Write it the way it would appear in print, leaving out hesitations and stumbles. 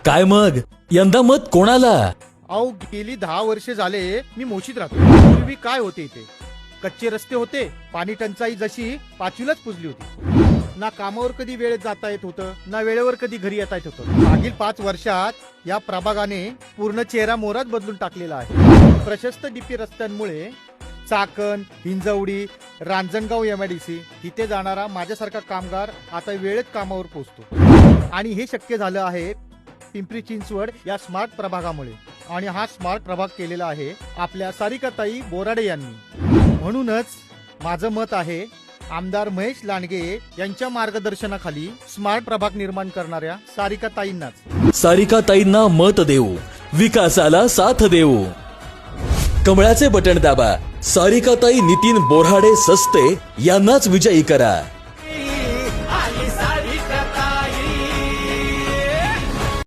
काय मग यंदा मत कोणाला? अहो गेली 10 वर्ष झाले मी मोशीत राहतो. पूर्वी काय होते इथे? कच्चे रस्ते होते, पाणी टंचाई जशी पाचवीलाच पुजली होती. ना कामावर कधी वेळेत जाता येत होतं, ना वेळेवर कधी घरी येता येत होतं. मागील 5 वर्षात या प्रभागाने पूर्ण चेहरा मोहराच बदलून टाकलेला आहे. प्रशस्त डीपी रस्त्यांमुळे चाकण, हिंजवडी, रांजणगाव MIDC इथे जाणारा माझ्यासारखा कामगार आता वेळेत कामावर पोहोचतो. आणि हे शक्य झालं आहे पिंपरी चिंचवड या स्मार्ट प्रभागामुळे. आणि हा स्मार्ट प्रभाग केलेला आहे आपल्या सारिकाताई बोराडे यांनी. म्हणूनच माझं मत आहे आमदार महेश लांडगे यांच्या मार्गदर्शनाखाली स्मार्ट प्रभाग निर्माण करणाऱ्या सारिकाताईंनाच. सारिकाताईंना मत देऊ, विकासाला साथ देऊ. कमळाचे बटण दाबा. सारिकाताई नितीन बोराडे सस्ते यांनाच विजयी करा.